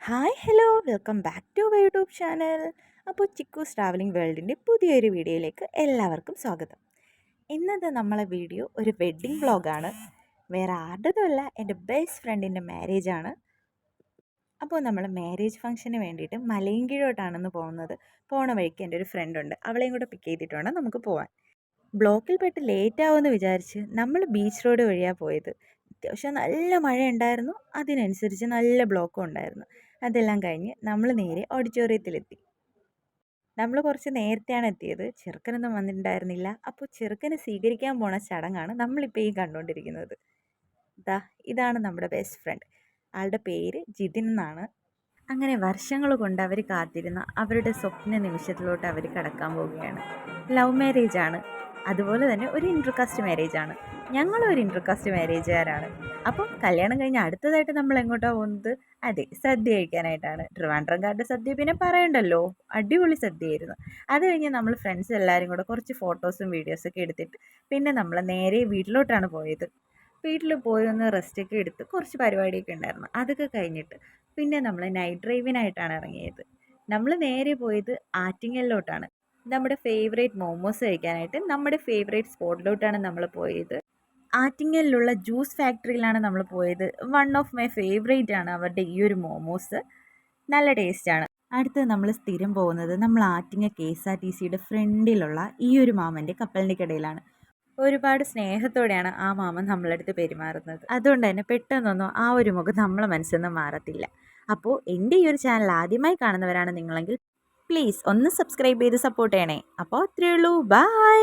Hi hello welcome back to my YouTube channel. അപ്പോൾ Chikkus travelling വേൾഡിൻ്റെ പുതിയൊരു വീഡിയോയിലേക്ക് എല്ലാവർക്കും സ്വാഗതം. ഇന്നത്തെ നമ്മളെ വീഡിയോ ഒരു വെഡ്ഡിങ് വ്ളോഗാണ്. വേറെ ആരുടേതുമല്ല, എൻ്റെ ബെസ്റ്റ് ഫ്രണ്ടിൻ്റെ മാരേജാണ്. അപ്പോൾ നമ്മൾ മാരേജ് ഫംഗ്ഷന് വേണ്ടിയിട്ട് മലയൻകീഴോട്ടാണെന്ന് പോകുന്നത്. പോണ വഴിക്ക് എൻ്റെ ഒരു ഫ്രണ്ടുണ്ട്, അവളെയും കൂടെ പിക്ക് ചെയ്തിട്ടുണ്ട് നമുക്ക് പോകാൻ. ബ്ലോക്കിൽ പെട്ട് ലേറ്റ് ആവുമെന്ന് വിചാരിച്ച് നമ്മൾ ബീച്ച് റോഡ് വഴിയാണ് പോയത്. അത്യാവശ്യം നല്ല മഴ ഉണ്ടായിരുന്നു, അതിനനുസരിച്ച് നല്ല ബ്ലോക്കും ഉണ്ടായിരുന്നു. അതെല്ലാം കഴിഞ്ഞ് നമ്മൾ നേരെ ഓഡിറ്റോറിയത്തിലെത്തി. നമ്മൾ കുറച്ച് നേരത്തെയാണ് എത്തിയത്, ചെറുക്കനൊന്നും വന്നിട്ടുണ്ടായിരുന്നില്ല. അപ്പോൾ ചെറുക്കനെ സ്വീകരിക്കാൻ പോണ ചടങ്ങാണ് നമ്മളിപ്പോൾ ഈ കണ്ടുകൊണ്ടിരിക്കുന്നത്. ഇതാണ് നമ്മുടെ ബെസ്റ്റ് ഫ്രണ്ട്. ആളുടെ പേര് ജിതിൻ എന്നാണ്. അങ്ങനെ വർഷങ്ങൾ കൊണ്ട് അവർ കാത്തിരുന്ന അവരുടെ സ്വപ്ന നിമിഷത്തിലോട്ട് അവർ കടക്കാൻ പോവുകയാണ്. ലവ് മാരേജ് ആണ്, അതുപോലെ തന്നെ ഒരു ഇൻ്റർകാസ്റ്റ് മാരേജ് ആണ്. ഞങ്ങളും ഒരു ഇൻ്റർകാസ്റ്റ് മാരേജുകാരാണ്. അപ്പം കല്യാണം കഴിഞ്ഞ് അടുത്തതായിട്ട് നമ്മൾ എങ്ങോട്ടാണ് പോകുന്നത്? അതെ, സദ്യ കഴിക്കാനായിട്ടാണ്. ട്രിവാൻഡ്രംകാരുടെ സദ്യ പിന്നെ പറയണ്ടല്ലോ, അടിപൊളി സദ്യയായിരുന്നു. അത് കഴിഞ്ഞ് നമ്മൾ ഫ്രണ്ട്സ് എല്ലാവരും കൂടെ കുറച്ച് ഫോട്ടോസും വീഡിയോസൊക്കെ എടുത്തിട്ട് പിന്നെ നമ്മൾ നേരെ വീട്ടിലോട്ടാണ് പോയത്. വീട്ടിൽ പോയി ഒന്ന് റെസ്റ്റൊക്കെ എടുത്ത് കുറച്ച് പരിപാടിയൊക്കെ ഉണ്ടായിരുന്നു. അതൊക്കെ കഴിഞ്ഞിട്ട് പിന്നെ നമ്മൾ നൈറ്റ് ഡ്രൈവിനായിട്ടാണ് ഇറങ്ങിയത്. നമ്മൾ നേരെ പോയത് ആറ്റിങ്ങലിലോട്ടാണ്. നമ്മുടെ ഫേവറേറ്റ് മോമോസ് കഴിക്കാനായിട്ട് നമ്മുടെ ഫേവറേറ്റ് സ്പോട്ടിലോട്ടാണ് നമ്മൾ പോയത്. ആറ്റിങ്ങലിലുള്ള ജ്യൂസ് ഫാക്ടറിയിലാണ് നമ്മൾ പോയത്. വൺ ഓഫ് മൈ ഫേവറേറ്റ് ആണ് അവരുടെ ഈ ഒരു മോമോസ്, നല്ല ടേസ്റ്റാണ്. അടുത്ത് നമ്മൾ സ്ഥിരം പോകുന്നത് നമ്മൾ ആറ്റിങ്ങൽ KSRTCയുടെ ഫ്രണ്ടിലുള്ള ഈ ഒരു മാമൻ്റെ കപ്പലിൻ്റെ കടയിലാണ്. ഒരുപാട് സ്നേഹത്തോടെയാണ് ആ മാമൻ നമ്മളടുത്ത് പെരുമാറുന്നത്. അതുകൊണ്ട് തന്നെ പെട്ടെന്നൊന്നും ആ ഒരു മുഖം നമ്മളെ മനസ്സിൽ നിന്ന് മാറത്തില്ല. അപ്പോൾ എൻ്റെ ഈ ഒരു ചാനൽ ആദ്യമായി കാണുന്നവരാണ് നിങ്ങളെങ്കിൽ പ്ലീസ് ഒന്ന് സബ്സ്ക്രൈബ് ചെയ്ത് സപ്പോർട്ട് ചെയ്യണേ. അപ്പോൾ അത്രയേ ഉള്ളൂ, ബൈ.